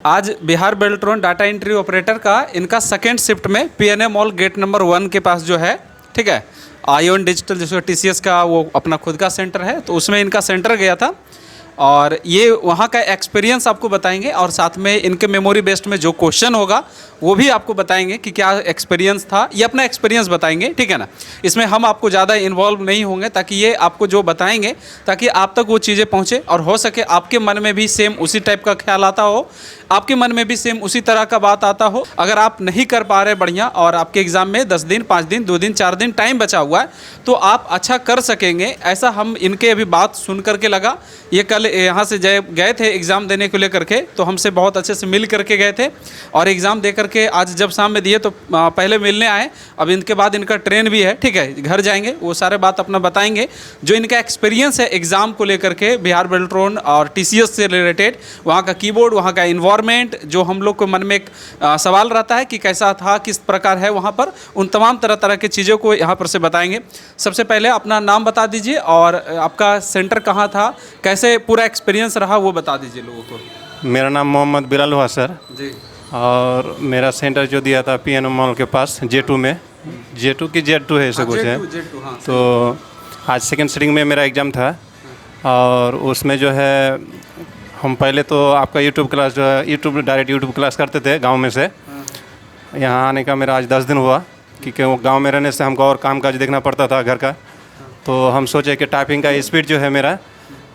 आज Bihar Beltron data entry operator का इनका सेकेंड शिफ्ट में पीएनए मॉल गेट नंबर 1 के पास जो है, ठीक है, आयोन डिजिटल जिसको टीसीएस का वो अपना खुद का सेंटर है, तो उसमें इनका सेंटर गया था और ये वहाँ का एक्सपीरियंस आपको बताएंगे और साथ में इनके मेमोरी बेस्ड में जो क्वेश्चन होगा वो भी आपको बताएंगे कि क्या एक्सपीरियंस था। ये अपना एक्सपीरियंस बताएंगे, ठीक है ना। इसमें हम आपको ज़्यादा इन्वॉल्व नहीं होंगे ताकि ये आपको जो बताएंगे ताकि आप तक वो चीज़ें पहुँचे और हो सके आपके मन में भी सेम उसी टाइप का ख्याल आता हो, आपके मन में भी सेम उसी तरह का बात आता हो। अगर आप नहीं कर पा रहे बढ़िया और आपके एग्ज़ाम में 10 दिन 5 दिन 2 दिन 4 दिन टाइम बचा हुआ है तो आप अच्छा कर सकेंगे, ऐसा हम इनके अभी बात सुन करके लगा। ये कल यहाँ से गए थे एग्ज़ाम देने को लेकर के, तो हमसे बहुत अच्छे से मिल करके गए थे और एग्ज़ाम दे करके आज जब शाम में दिए तो पहले मिलने आए। अब इनके बाद इनका ट्रेन भी है, ठीक है, घर जाएंगे, वो सारे बात अपना बताएंगे जो इनका एक्सपीरियंस है एग्ज़ाम को लेकर के, बिहार बेल्ट्रॉन और टीसीएस से रिलेटेड, वहाँ का कीबोर्ड, वहाँ का इन्वायरमेंट, जो हम लोग को मन में एक सवाल रहता है कि कैसा था, किस प्रकार है वहाँ पर, उन तमाम तरह की चीज़ों को यहाँ पर से बताएंगे। सबसे पहले अपना नाम बता दीजिए और आपका सेंटर कहाँ था, कैसे पूरा एक्सपीरियंस रहा, वो बता दीजिए लोगों को। मेरा नाम मोहम्मद बिलाल हुआ सर जी। और मेरा सेंटर जो दिया था पीएनए मॉल के पास J2 में, J2 की Z2 है ऐसा कुछ है। J2, हाँ। तो आज सेकंड सिटिंग में मेरा एग्ज़ाम था और उसमें जो है हम पहले तो आपका यूट्यूब क्लास जो है डायरेक्ट यूट्यूब क्लास करते थे गांव में से। यहाँ आने का मेरा आज 10 दिन हुआ क्योंकि वो गांव में रहने से हमको और काम काज देखना पड़ता था घर का। तो हम सोचे कि टाइपिंग का स्पीड जो है मेरा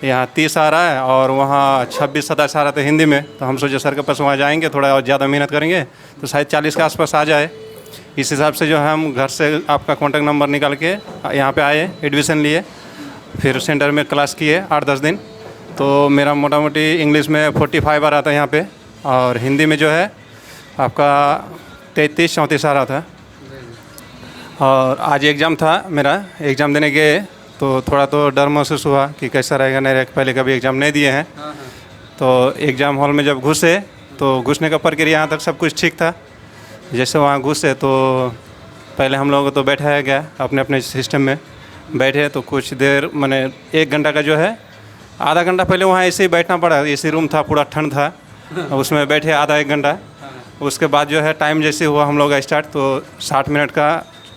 यहाँ 30 आ रहा है और वहाँ 26-27 आ रहा था हिंदी में, तो हम सोचे सर के पास वहाँ जाएंगे, थोड़ा और ज़्यादा मेहनत करेंगे तो शायद 40 के आसपास आ जाए। इस हिसाब से जो है हम घर से आपका कॉन्टैक्ट नंबर निकाल के यहाँ पे आए, एडमिशन लिए, फिर सेंटर में क्लास किए 8-10 दिन। तो मेरा मोटा मोटी इंग्लिश में 45 आ रहा था यहाँ पे और हिंदी में जो है आपका 33-34 आ रहा था। और आज एग्ज़ाम था मेरा, एग्ज़ाम देने गए तो थोड़ा तो डर महसूस हुआ कि कैसा रहेगा नहीं रहेगा, पहले कभी एग्ज़ाम नहीं दिए हैं। तो एग्ज़ाम हॉल में जब घुसे तो घुसने का प्रक्रिया यहाँ तक सब कुछ ठीक था। जैसे वहाँ घुसे तो पहले हम लोगों को तो बैठाया गया अपने अपने सिस्टम में, बैठे तो कुछ देर मैंने 1 घंटा का जो है, आधा घंटा पहले वहाँ ऐसे ही बैठना पड़ा, एसी रूम था, पूरा ठंड था, उसमें बैठे आधा 1 घंटा। उसके बाद जो है टाइम जैसे हुआ हम लोग का स्टार्ट तो 60 मिनट का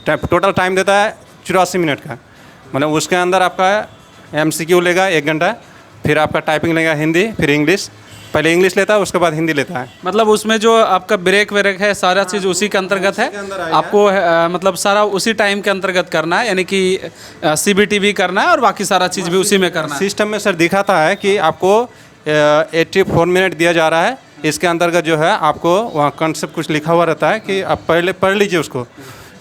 टोटल टाइम देता है, 84 मिनट का, मतलब उसके अंदर आपका MCQ लेगा 1 घंटा, फिर आपका टाइपिंग लेगा हिंदी, फिर इंग्लिश, पहले इंग्लिश लेता है उसके बाद हिंदी लेता है। मतलब उसमें जो आपका ब्रेक व्रेक है सारा चीज़ उसी के अंतर्गत है, आपको मतलब सारा उसी टाइम के अंतर्गत करना है, यानी कि CBT भी करना है और बाकी सारा चीज़ भी उसी में करना है। सिस्टम में सर दिखाता है कि आपको 84 मिनट दिया जा रहा है, इसके अंतर्गत जो है आपको वहाँ कॉन्सेप्ट कुछ लिखा हुआ रहता है कि आप पहले पढ़ लीजिए उसको,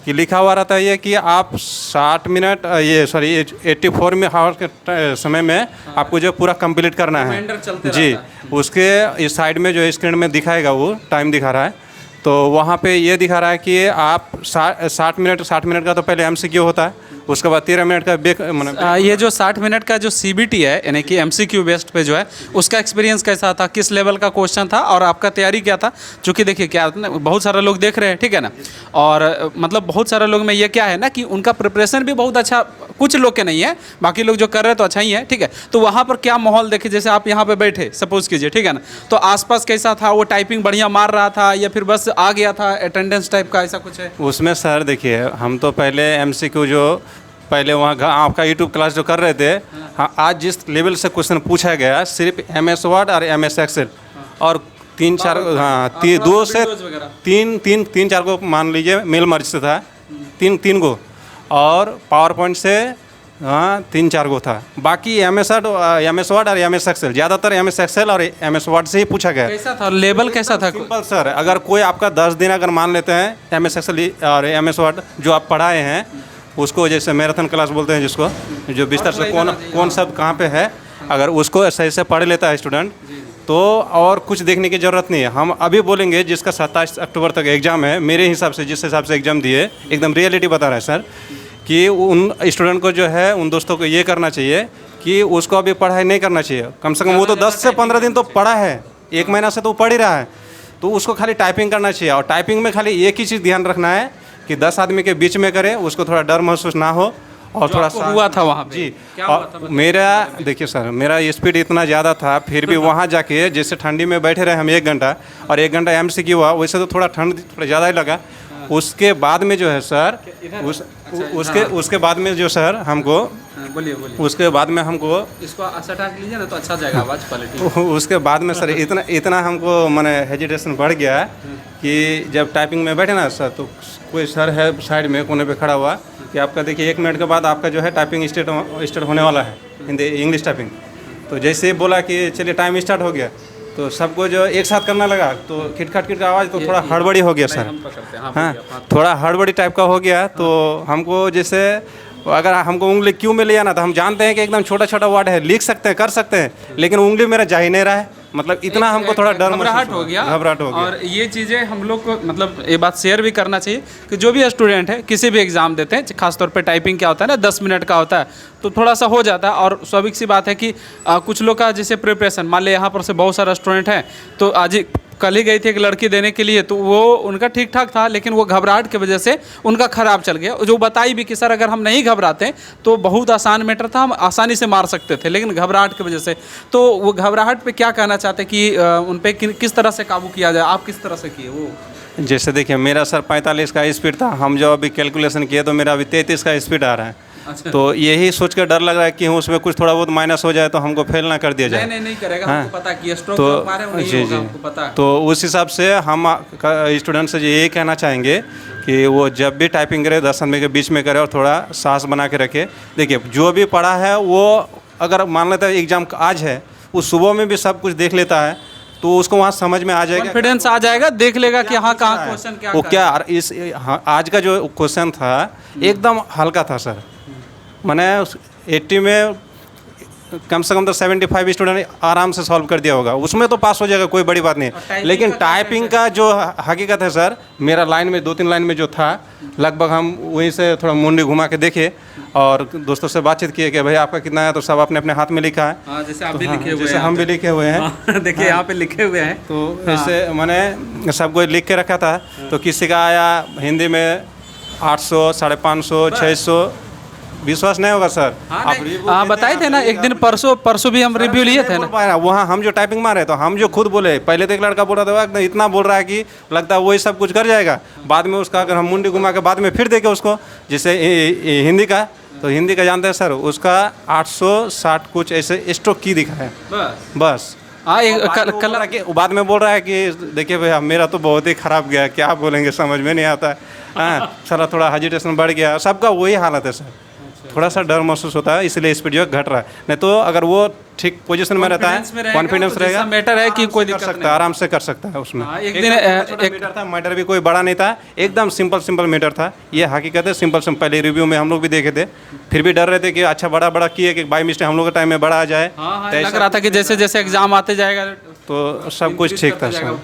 कि लिखा हुआ रहता है ये कि आप 60 मिनट 84 में हावर के समय में आपको जो पूरा कंप्लीट करना है जी। उसके इस साइड में जो स्क्रीन में दिखाएगा वो टाइम दिखा रहा है, तो वहाँ पे ये दिखा रहा है कि आप 60 मिनट का तो पहले MCQ होता है, उसके बाद 13 मिनट का ब्रेक। ये जो 60 मिनट का जो CBT है यानी कि MCQ बेस्ड पे जो है, उसका एक्सपीरियंस कैसा था, किस लेवल का क्वेश्चन था और आपका तैयारी क्या था? क्योंकि देखिए क्या बहुत सारे लोग देख रहे हैं, ठीक है ना, और मतलब बहुत सारे लोग में ये क्या है ना कि उनका प्रिपरेशन भी बहुत अच्छा, कुछ लोग के नहीं है, बाकी लोग जो कर रहे हैं तो अच्छा ही है, ठीक है। तो वहाँ पर क्या माहौल देखे, जैसे आप यहाँ पे बैठे सपोज कीजिए, ठीक है ना, तो आसपास कैसा था, वो टाइपिंग बढ़िया मार रहा था या फिर बस आ गया था अटेंडेंस टाइप का, ऐसा कुछ है उसमें? सर देखिए हम तो पहले MCQ जो पहले वहाँ आपका यूट्यूब क्लास जो कर रहे थे, हाँ, आज जिस लेवल से क्वेश्चन पूछा गया सिर्फ MS वर्ड और MS एक्सेल और 3-4 हाँ 2 से 3-4 को मान लीजिए मेल मर्ज से था, 3 को, और पावर पॉइंट से हाँ 3-4 को था, बाकी MS वर्ड और MS एक्सेल, ज़्यादातर MS एक्सेल और MS वर्ड से ही पूछा गया। कैसा था लेवल, कैसा था? सिंपल सर, अगर कोई आपका 10 दिन अगर मान लेते हैं MS एक्सेल और MS वर्ड जो आप पढ़ाए हैं उसको, जैसे मैराथन क्लास बोलते हैं जिसको, जो बिस्तर से कौन शब्द कहाँ पे है, अगर उसको सही से पढ़ लेता है स्टूडेंट तो और कुछ देखने की ज़रूरत नहीं है। हम अभी बोलेंगे जिसका 27 अक्टूबर तक एग्ज़ाम है, मेरे हिसाब से जिस हिसाब से एग्ज़ाम दिए एकदम रियलिटी बता रहा है सर, कि उन स्टूडेंट को जो है उन दोस्तों को ये करना चाहिए कि उसको अभी पढ़ाई नहीं करना चाहिए, कम से कम वो तो 10 से 15 दिन तो पढ़ा है, 1 महीना से तो पढ़ ही रहा है, तो उसको खाली टाइपिंग करना चाहिए। और टाइपिंग में खाली एक ही चीज़ ध्यान रखना है कि 10 आदमी के बीच में करे, उसको थोड़ा डर महसूस ना हो और थोड़ा सा हुआ था वहाँ पे जी। क्या हुआ और था मेरा देखिए सर, मेरा स्पीड इतना ज़्यादा था, फिर भी वहाँ जाके जैसे ठंडी में बैठे रहे हम 1 घंटा, और 1 घंटा MCQ हुआ, वैसे तो थोड़ा ठंड थोड़ा ज़्यादा ही लगा। उसके बाद में जो है सर, उसके बाद में जो सर हमको, बोलिए बोलिए, उसके बाद में हमको इसको अच्छा टाक लीजिए ना तो अच्छा जाएगा आवाज़ क्वालिटी। उसके बाद में सर इतना हमको मैंने हेजिटेशन बढ़ गया कि जब टाइपिंग में बैठे ना सर, तो कोई सर है साइड में कोने पे खड़ा हुआ कि आपका देखिए 1 मिनट के बाद आपका जो है टाइपिंग स्टार्ट होने वाला है, हिंदी इंग्लिश टाइपिंग। तो जैसे ही बोला कि चलिए टाइम स्टार्ट हो गया, तो सबको जो एक साथ करना लगा, तो खिटखट आवाज़, तो थोड़ा हड़बड़ी हो गया सर। हाँ, थोड़ा हड़बड़ी टाइप का हो गया। तो हमको जैसे अगर हमको उंगली क्यों में ले आना था, हम जानते हैं कि एकदम छोटा छोटा वर्ड है, लिख सकते हैं, कर सकते हैं, लेकिन उंगली मेरा जा ही नहीं रहा है। मतलब इतना हमको थोड़ा डर घबराहट हो गया। और ये चीज़ें हम लोग को मतलब ये बात शेयर भी करना चाहिए कि जो भी स्टूडेंट है किसी भी एग्ज़ाम देते हैं, खासतौर पे टाइपिंग क्या होता है ना 10 मिनट का होता है, तो थोड़ा सा हो जाता है। और स्वाभाविक सी बात है कि कुछ लोग का जैसे प्रिपरेशन, मान लिया यहाँ पर से बहुत सारा स्टूडेंट है, तो आज कल ही गई थी एक लड़की देने के लिए, तो वो उनका ठीक ठाक था, लेकिन वो घबराहट की वजह से उनका ख़राब चल गया। जो बताई भी कि सर अगर हम नहीं घबराते तो बहुत आसान मैटर था, हम आसानी से मार सकते थे, लेकिन घबराहट की वजह से। तो वो घबराहट पे क्या कहना चाहते कि उन पे किस तरह से काबू किया जाए, आप किस तरह से किए वो? जैसे देखिए मेरा सर 45 का स्पीड था, हम जो अभी कैलकुलेशन किए तो मेरा अभी 33 का स्पीड आ रहा है। अच्छा। तो यही सोच कर डर लग रहा है कि उसमें कुछ थोड़ा बहुत माइनस हो जाए तो हमको फेल ना कर दिया जाए। नहीं करेगा, हाँ। हमको पता कि स्ट्रोक तो मारे नहीं जी होगा, जी, हमको पता है। तो उस हिसाब से हम स्टूडेंट से यही कहना चाहेंगे कि वो जब भी टाइपिंग करे 10 मिनट के बीच में करे और थोड़ा साहस बना के रखे। देखिए जो भी पढ़ा है वो अगर मान लेता है एग्जाम आज है, वो सुबह में भी सब कुछ देख लेता है, तो उसको वहाँ समझ में आ जाएगा, कॉन्फिडेंस आ जाएगा, देख लेगा कि हाँ कहाँ क्वेश्चन क्या वो क्या इस आज का जो क्वेश्चन था एकदम हल्का था सर। मैंने 80 में कम से कम तो 75 स्टूडेंट आराम से सॉल्व कर दिया होगा, उसमें तो पास हो जाएगा, कोई बड़ी बात नहीं। लेकिन टाइपिंग का जो हकीकत है सर, मेरा लाइन में 2-3 लाइन में जो था, लगभग हम वहीं से थोड़ा मुंडी घुमा के देखे और दोस्तों से बातचीत किए कि भाई आपका कितना है, तो सब अपने अपने हाथ में लिखा है। जैसे आप तो भी लिखे हुए जैसे हैं, हम भी लिखे हुए हैं, देखिए यहाँ पे लिखे हुए हैं। तो ऐसे मैंने सबको लिख के रखा था। तो किसी का आया हिंदी में 800, 550, 600, विश्वास नहीं होगा सर। हाँ बताए थे ना एक दिन, परसों भी हम रिव्यू लिए थे ना वहाँ हम जो टाइपिंग मारे तो हम जो खुद बोले, पहले तो एक लड़का बोल रहा था इतना बोल रहा है कि लगता है वही सब कुछ कर जाएगा, बाद में उसका अगर हम मुंडी घुमा के बाद में फिर देखे उसको, जैसे हिंदी का, तो हिंदी का जानते हैं सर, उसका 860 कुछ ऐसे स्ट्रोक की दिखा है बस। हाँ बाद में बोल रहा है कि देखिए भैया मेरा तो बहुत ही ख़राब गया, क्या बोलेंगे समझ में नहीं आता है। हाँ सर, थोड़ा हेजिटेशन बढ़ गया, सबका वही हालत है सर, थोड़ा सा डर महसूस होता है, इसलिए स्पीड जो घट रहा है। नहीं तो अगर वो ठीक पोजीशन में रहता है, कॉन्फिडेंस रहेगा, मैटर है कि कोई कर सकता है, आराम से कर सकता है उसमें। एक दिन एक मीटर था, मीटर भी कोई बड़ा नहीं था, एकदम सिंपल मीटर था, ये हकीकत है। सिंपल पहले रिव्यू में हम लोग भी देखे थे, फिर भी डर रहे थे कि अच्छा बड़ा किए कि बाई मिस्टेक हम लोग के टाइम में बड़ा आ जाए। लग रहा था कि जैसे जैसे एग्जाम आते जाएगा तो सब कुछ ठीक था सर,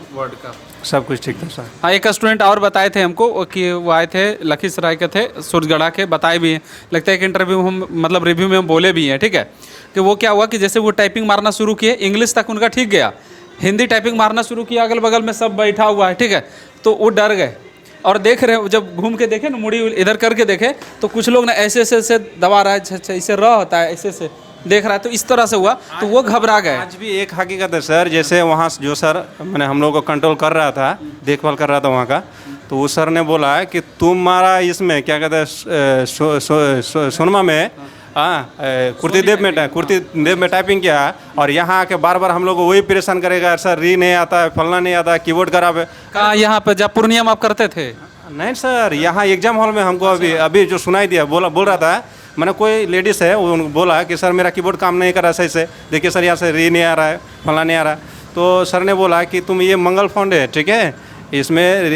सब कुछ ठीक था सर। हाँ, एक स्टूडेंट और बताए थे हमको कि वो आए थे लखीसराय के थे, सूरजगढ़ा के, बताए भी हैं, लगता है कि इंटरव्यू हम मतलब रिव्यू में हम बोले भी हैं, ठीक है। कि वो क्या हुआ कि जैसे वो टाइपिंग मारना शुरू किए, इंग्लिश तक उनका ठीक गया, हिंदी टाइपिंग मारना शुरू किया, अगल बगल में सब बैठा हुआ है, ठीक है, तो वो डर गए और देख रहे, जब घूम के देखे ना, मुड़ी इधर करके देखे, तो कुछ लोग ना ऐसे ऐसे दबा रहा है, ऐसे रह होता है, ऐसे देख रहा है, तो इस तरह से हुआ, तो वो घबरा गए। आज भी एक हकीकत है सर, जैसे वहाँ जो सर मैंने हम लोग को कंट्रोल कर रहा था, देखभाल कर रहा था वहाँ का, तो उस सर ने बोला कि तुम्हारा इसमें क्या कहते हैं सोनमा में कुर्तीदेव में टाइपिंग किया, और यहाँ आके बार बार हम लोग को वही परेशान करेगा, सर री नहीं आता है, फलना नहीं आता है, कीबोर्ड खराब है। कहाँ यहाँ पे जब पूर्णिया में आप करते थे? नहीं सर, यहाँ एग्जाम हॉल में हमको अभी जो सुनाई दिया, बोल रहा था, मैंने कोई लेडीज़ है, वो बोला कि सर मेरा कीबोर्ड काम नहीं कर रहा सही से, देखिए सर यहाँ से री नहीं आ रहा है, फलना नहीं आ रहा है। तो सर ने बोला कि तुम ये मंगल फॉन्ड है, ठीक है, इसमें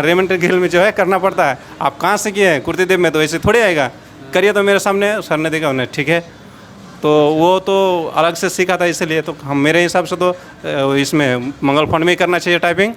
रेमिंटन गेल में जो है करना पड़ता है, आप कहाँ से किए हैं? कुर्तीदेव में, तो ऐसे थोड़ी आएगा, करिए। तो मेरे सामने सर ने देखा, उन्हें ठीक है, तो वो तो अलग से सीखा था, इसलिए तो हम मेरे हिसाब से तो इसमें मंगल फॉन्ड में ही करना चाहिए टाइपिंग,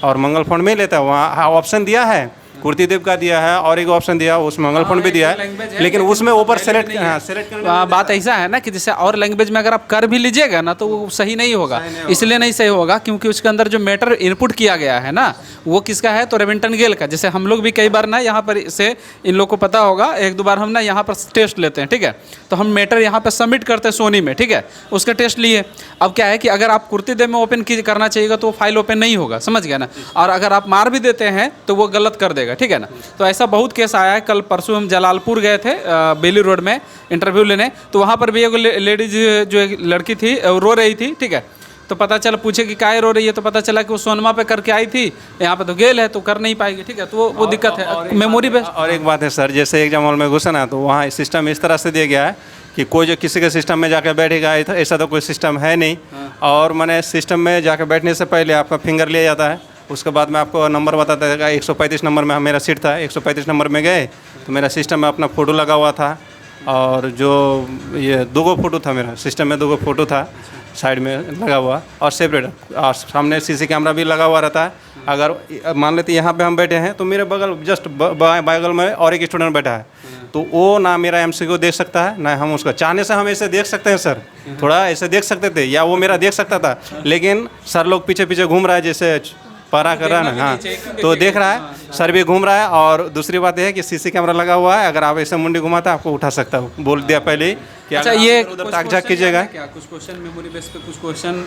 और मंगल फॉन्ड में ही लेता है। वहाँ ऑप्शन दिया है कुर्ती देव का दिया है और एक ऑप्शन दिया उसमें मंगलफंड भी दिया है, लेकिन उसमें ऊपर सेलेक्ट करने बात ऐसा है ना कि जैसे और लैंग्वेज में अगर आप कर भी लीजिएगा ना तो वो सही नहीं होगा। इसलिए नहीं सही होगा क्योंकि उसके अंदर जो मैटर इनपुट किया गया है ना वो किसका है, तो रेविंटन गेल का। जैसे हम लोग भी कई बार ना यहाँ पर से इन लोग को पता होगा, एक दो बार हम ना यहाँ पर टेस्ट लेते हैं, ठीक है, तो हम मैटर यहाँ पर सबमिट करते हैं सोनी में, ठीक है, उसका टेस्ट लिए। अब क्या है कि अगर आप कुर्ती देव में ओपन करना चाहिएगा तो वो फाइल ओपन नहीं होगा, समझ गया ना, और अगर आप मार भी देते हैं तो वो गलत कर देगा, ठीक है ना। तो ऐसा बहुत केस आया है। कल परसों हम जलालपुर गए थे बेली रोड में इंटरव्यू लेने, तो वहाँ पर भी एक लेडीज जो एक लड़की थी रो रही थी, ठीक है, तो पता चला पूछे कि काहे रो रही है, तो पता चला कि वो सोनमा पे करके आई थी, यहाँ पे तो गेल है तो कर नहीं पाएगी, ठीक है, तो वो दिक्कत है मेमोरी बेस्ड। और एक बात है सर, जैसे एग्जाम हॉल में घुसा ना तो वहाँ सिस्टम इस तरह से दिया गया है कि कोई जो किसी के सिस्टम में जाकर बैठेगा ऐसा तो कोई सिस्टम है नहीं। और मैंने सिस्टम में जाकर बैठने से पहले आपका फिंगर लिया जाता है, उसके बाद में आपको नंबर बताता है। 135 नंबर में मेरा सीट था, 135 नंबर में गए तो मेरा सिस्टम में अपना फ़ोटो लगा हुआ था, और जो ये 2 फ़ोटो था, मेरा सिस्टम में 2 फ़ोटो था साइड में लगा हुआ और सेपरेट, और सामने सीसी कैमरा भी लगा हुआ रहता है। अगर मान लेते यहाँ पे हम बैठे हैं तो मेरे बगल जस्ट बगल में और एक स्टूडेंट बैठा है, तो वो ना मेरा एमसीक्यू देख सकता है ना हम उसका। चाहने से हम ऐसे देख सकते हैं सर, थोड़ा ऐसे देख सकते थे, या वो मेरा देख सकता था, लेकिन सर लोग पीछे पीछे घूम रहा है जैसे पारा कर रहा है ना, हाँ, तो देख रहा है, सर भी घूम रहा है। और दूसरी बात यह है कि सीसी कैमरा लगा हुआ है, अगर आप ऐसे मुंडी घुमाते आपको उठा सकता हूँ, बोल दिया पहले ही कि अच्छा, अगर ये उधर ताक झाक कीजिएगा। क्या कुछ क्वेश्चन मेमोरी बेस पे कुछ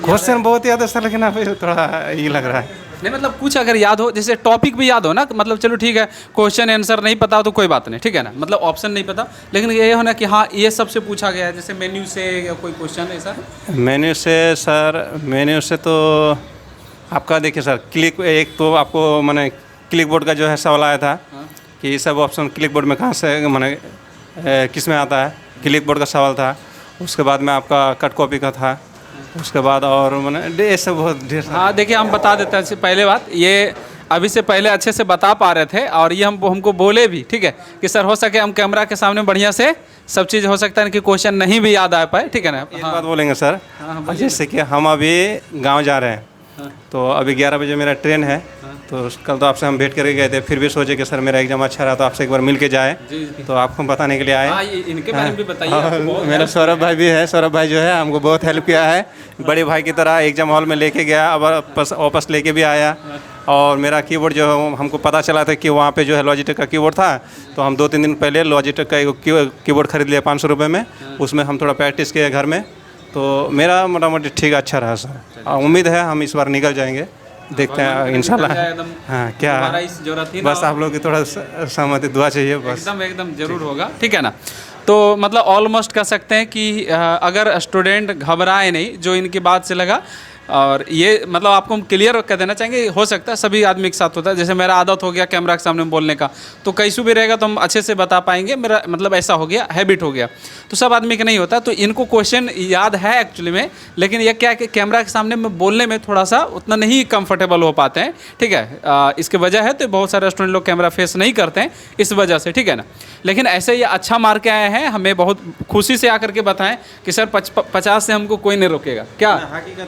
क्वेश्चन बहुत याद है सर, लेकिन अभी थोड़ा ये लग रहा है नहीं, मतलब कुछ अगर याद हो, जैसे टॉपिक भी याद हो ना, मतलब चलो ठीक है, क्वेश्चन आंसर नहीं पता हो तो कोई बात नहीं, ठीक है ना, मतलब ऑप्शन नहीं पता, लेकिन ये हो ना कि हाँ ये सबसे पूछा गया है, जैसे मेन्यू से या कोई क्वेश्चन ऐसा। मेन्यू से सर, मेन्यू से तो आपका देखिए सर, क्लिक एक तो आपको मैंने क्लिक बोर्ड का जो है सवाल आया था कि ये सब ऑप्शन क्लिक बोर्ड में कहाँ से मैंने किस में आता है, क्लिक बोर्ड का सवाल था। उसके बाद में आपका कट कॉपी का था, उसके बाद और मैंने सब बहुत ढेर। हाँ देखिए, हम बता देते हैं पहले बात, ये अभी से पहले अच्छे से बता पा रहे थे, और ये हमको बोले भी, ठीक है, कि सर हो सके हम कैमरा के सामने बढ़िया से सब चीज़, हो सकता है कि क्वेश्चन नहीं भी याद आ पाए, ठीक है ना। एक बात बोलेंगे सर, जैसे कि हम अभी गाँव जा रहे हैं, तो अभी 11 बजे मेरा ट्रेन है, तो कल तो आपसे हम भेंट करके गए थे, फिर भी सोचे कि सर मेरा एग्जाम अच्छा रहा तो आपसे एक बार मिल के जाए, तो आपको बताने के लिए आए। इनके बारे में भी बताइए। मेरा सौरभ भाई भी है, सौरभ भाई जो है हमको बहुत हेल्प किया है, बड़े भाई की तरह एग्जाम हॉल में लेके गया, अब वापस लेके भी आया। और मेरा कीबोर्ड जो है हमको पता चला था कि वहाँ पे जो है लॉजिटेक का कीबोर्ड था, तो हम 2-3 दिन पहले लॉजिटेक का एक कीबोर्ड खरीद लिया 500 रुपये में, उसमें हम थोड़ा प्रैक्टिस किए घर में, तो मेरा मोटामोटी ठीक अच्छा रहा सर। उम्मीद है हम इस बार निकल जाएंगे, देखते हैं इंशाल्लाह। हाँ क्या बस आप लोग की थोड़ा सहमति दुआ चाहिए बस। एकदम जरूर होगा, ठीक है ना। तो मतलब ऑलमोस्ट कह सकते हैं कि अगर स्टूडेंट घबराए नहीं, जो इनकी बात से लगा, और ये मतलब आपको हम क्लियर कर देना चाहेंगे, हो सकता है सभी आदमी के साथ होता है, जैसे मेरा आदत हो गया कैमरा के सामने बोलने का, तो कैसू भी रहेगा तो हम अच्छे से बता पाएंगे, मेरा मतलब ऐसा हो गया, हैबिट हो गया, तो सब आदमी का नहीं होता। तो इनको क्वेश्चन याद है एक्चुअली में, लेकिन ये क्या है कि कैमरा के सामने में बोलने में थोड़ा सा उतना नहीं कंफर्टेबल हो पाते हैं, ठीक है, इसके वजह है, तो बहुत सारे स्टूडेंट लोग कैमरा फेस नहीं करते हैं इस वजह से, ठीक है ना। लेकिन ऐसे ये अच्छा मार्क आए हैं, हमें बहुत खुशी से आकर के बताएं कि सर 50 से हमको कोई नहीं रोकेगा क्या।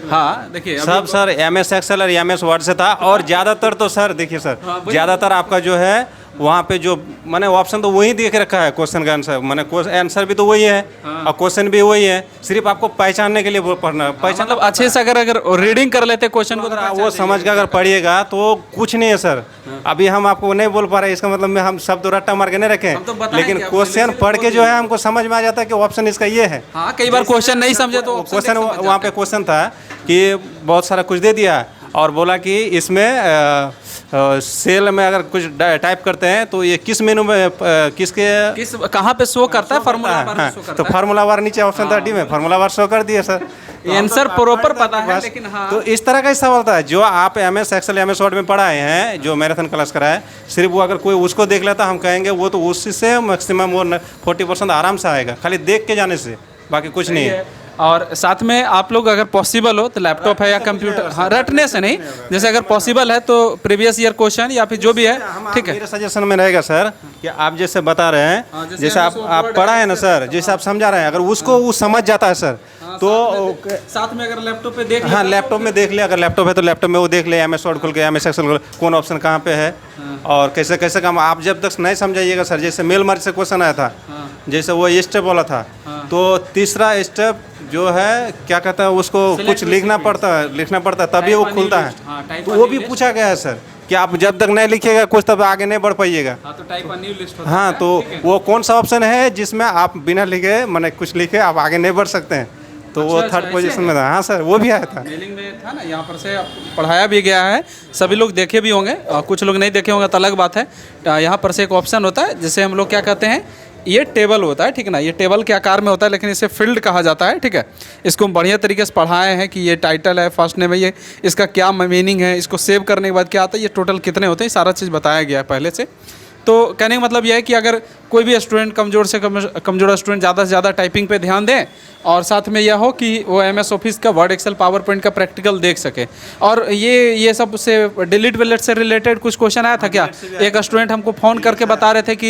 हाँ देखिए, सब सर MS एक्सेल और MS वर्ड से था, और ज़्यादातर तो सर देखिए सर, ज़्यादातर आपका जो है वहाँ पे जो मैंने ऑप्शन तो वही देख रखा है, क्वेश्चन का आंसर मैंने आंसर भी तो वही है, और क्वेश्चन भी वही है, सिर्फ आपको पहचानने के लिए वो पढ़ना है। मतलब अच्छे से अगर रीडिंग कर लेते क्वेश्चन को, तो वो समझ के अगर पढ़िएगा तो कुछ नहीं है सर। अभी हम आपको नहीं बोल पा रहे, इसका मतलब में हम सब तो रट्टा मार के नहीं रखें, लेकिन क्वेश्चन पढ़ के जो है हमको समझ में आ जाता है कि ऑप्शन इसका ये है। हाँ, कई बार क्वेश्चन नहीं समझे तो क्वेश्चन वहाँ पे क्वेश्चन था कि बहुत सारा कुछ दे दिया और बोला कि इसमें सेल में अगर कुछ टाइप करते हैं तो ये किस मेनू में किस कहाँ पे शो करता है, फार्मूला बार शो करता है, तो फार्मूला बार नीचे ऑप्शन था डी में, फार्मूला बार शो कर दिया सर, आंसर प्रॉपर पता है, लेकिन हाँ। तो इस तरह का ही सवाल था जो आप MS एक्सेल MS वर्ड में पढ़ाए हैं, जो मैराथन क्लास कराए, सिर्फ वो अगर कोई उसको देख लेता हम कहेंगे वो तो उसी से मैक्सिमम वो 40% आराम से आएगा, खाली देख के जाने से, बाकी कुछ नहीं है। और साथ में आप लोग अगर पॉसिबल हो तो लैपटॉप है या कंप्यूटर, हाँ रटने से नहीं, जैसे अगर पॉसिबल है तो प्रीवियस ईयर क्वेश्चन या फिर जो भी है, ठीक है। मेरे सजेशन में रहेगा सर कि आप जैसे बता रहे हैं, जैसे आप पढ़ा है ना सर, जैसे आप समझा रहे हैं, अगर उसको वो समझ जाता है सर, तो साथ में अगर लैपटॉप पे देख हाँ लैपटॉप में देख ले, अगर लैपटॉप है तो लैपटॉप में वो देख ले, MS वर्ड खोल के MS एक्सेल खोल के कौन ऑप्शन कहाँ पे है और कैसे कैसे काम। आप जब तक नहीं समझाइएगा सर, जैसे मेल मार्च से क्वेश्चन आया था, जैसे वो स्टेप वाला था, तो तीसरा स्टेप जो है क्या कहता है उसको कुछ लिखना पड़ता है तभी वो खुलता है। तो वो भी पूछा गया है सर कि आप जब तक नहीं लिखिएगा कुछ तब आगे नहीं बढ़ पाइएगा। तो टाइप न्यू लिस्ट होता हाँ, तो वो कौन सा ऑप्शन है जिसमें आप बिना लिखे मैंने कुछ लिखे आप आगे नहीं बढ़ सकते हैं, तो वो थर्ड पोजीशन में था। हाँ सर, वो भी आया था, मेलिंग में था ना, यहाँ पर से पढ़ाया भी गया है, सभी लोग देखे भी होंगे, कुछ लोग नहीं देखे होंगे तो अलग बात है। यहाँ पर से एक ऑप्शन होता है जिसे हम लोग क्या कहते हैं, ये टेबल होता है, ठीक है ना, ये टेबल के आकार में होता है लेकिन इसे फील्ड कहा जाता है, ठीक है। इसको हम बढ़िया तरीके से पढ़ाए हैं कि ये टाइटल है, फर्स्ट नेम है, ये इसका क्या मीनिंग है, इसको सेव करने के बाद क्या आता है, ये टोटल कितने होते हैं, सारा चीज़ बताया गया है पहले से। तो कहने का मतलब यह है कि अगर कोई भी स्टूडेंट कमज़ोर से कमज़ोर स्टूडेंट ज़्यादा से ज़्यादा टाइपिंग पे ध्यान दें और साथ में यह हो कि वो MS ऑफिस का वर्ड एक्सेल पावर पॉइंट का प्रैक्टिकल देख सके। और ये सब से डिलीट विलेट से रिलेटेड कुछ क्वेश्चन आया था क्या? एक स्टूडेंट हमको फ़ोन करके बता रहे थे कि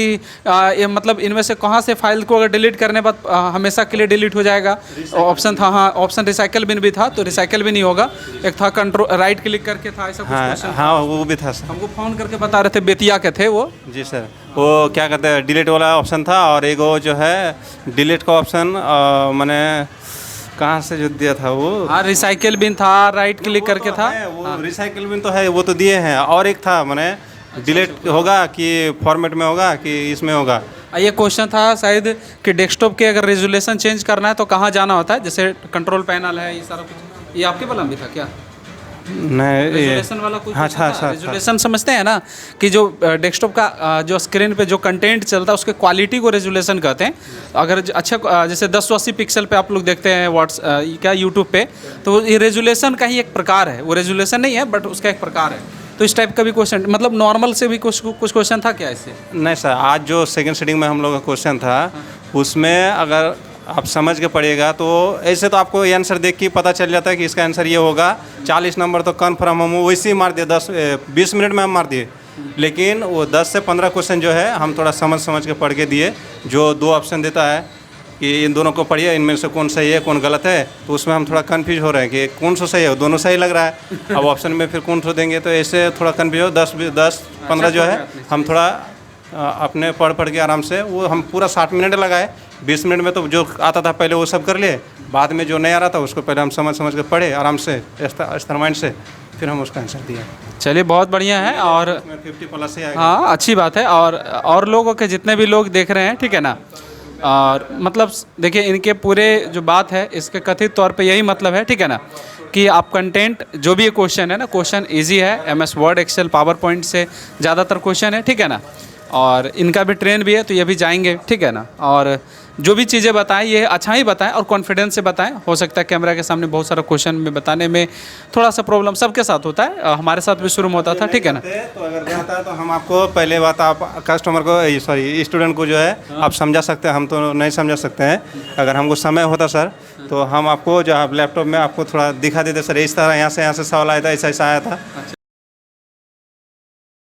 ये मतलब इनमें से कहाँ से फाइल को अगर डिलीट करने बाद हमेशा के लिए डिलीट हो जाएगा। ऑप्शन था, हाँ ऑप्शन रिसाइकल बिन भी था, तो रिसाइकल भी नहीं होगा। एक था कंट्रोल राइट क्लिक करके था, ऐसा कुछ क्वेश्चन। हाँ वो भी था सर, हमको फ़ोन करके बता रहे थे, बेतिया के थे वो। जी सर, वो क्या कहते हैं डिलीट वाला ऑप्शन था और एक वो जो है डिलीट का ऑप्शन मैंने कहाँ से जो दिया था वो, हाँ रिसाइकल बिन था, राइट क्लिक करके था। वो रिसाइकल बिन तो है, वो तो दिए हैं। और एक था मैंने डिलीट होगा कि फॉर्मेट में होगा कि इसमें होगा। ये क्वेश्चन था शायद कि डेस्कटॉप के अगर रेजोल्यूशन चेंज करना है तो कहाँ जाना होता है, जैसे कंट्रोल पैनल है, ये सारा कुछ। ये आपके बलम भी था क्या? नहीं, रेजोल्यूशन वाला कुछ। हाँ अच्छा, रेजोल्यूशन समझते हैं ना कि जो डेस्कटॉप का जो स्क्रीन पे जो कंटेंट चलता है उसके क्वालिटी को रेजोल्यूशन कहते हैं। अगर अच्छा जैसे 1080 पिक्सल पे आप लोग देखते हैं क्या यूट्यूब पे, तो ये रेजोल्यूशन का ही एक प्रकार है, वो रेजोल्यूशन नहीं है बट उसका एक प्रकार है। तो इस टाइप का भी क्वेश्चन, मतलब नॉर्मल से भी कुछ क्वेश्चन था क्या इससे? नहीं सर, आज जो सेकंड सीटिंग में हम लोग का क्वेश्चन था उसमें अगर आप समझ के पढ़िएगा तो ऐसे तो आपको ये आंसर देख के पता चल जाता है कि इसका आंसर ये होगा। 40 नंबर तो कन्फर्म हम वैसे ही मार दिए, 20 मिनट में हम मार दिए। लेकिन वो 10 से 15 क्वेश्चन जो है हम थोड़ा समझ के पढ़ के दिए। जो 2 ऑप्शन देता है कि इन दोनों को पढ़िए, इनमें से कौन सही है कौन गलत है, तो उसमें हम थोड़ा कन्फ्यूज हो रहे हैं कि कौन सा सही है, दोनों सही लग रहा है। अब ऑप्शन में फिर कौन सा देंगे, तो ऐसे थोड़ा कन्फ्यूज हो। 10-15 जो है हम थोड़ा अपने पढ़ के आराम से, वो हम पूरा 60 मिनट लगाए। 20 मिनट में तो जो आता था पहले वो सब कर लिए, बाद में जो नहीं आ रहा था उसको पहले हम समझ के पढ़े आराम से स्तर माइंड से, फिर हम उसका आंसर दिया। चलिए बहुत बढ़िया है और 50+ से आएगा। हाँ अच्छी बात है। और लोगों के जितने भी लोग देख रहे हैं, ठीक है ना, और मतलब देखिए इनके पूरे जो बात है इसके कथित तौर पे यही मतलब है, ठीक है ना, कि आप कंटेंट जो भी ये क्वेश्चन है ना, क्वेश्चन इजी है। MS Word Excel PowerPoint से ज़्यादातर क्वेश्चन है, ठीक है ना, और इनका भी ट्रेन भी है तो ये भी जाएंगे, ठीक है ना। और जो भी चीज़ें बताएं ये अच्छा ही बताएं और कॉन्फिडेंस से बताएं। हो सकता है कैमरा के सामने बहुत सारा क्वेश्चन में बताने में थोड़ा सा प्रॉब्लम सबके साथ होता है, हमारे साथ भी शुरू में होता था, ठीक है ना। तो अगर जाता है तो हम आपको पहले बात आप कस्टमर को सॉरी स्टूडेंट को जो है आप समझा सकते हैं, हम तो नहीं समझा सकते हैं। अगर हमको समय होता सर तो हम आपको जो आप लैपटॉप में आपको थोड़ा दिखा देते सर, इस तरह यहाँ से सवाल आया था, ऐसा आया था।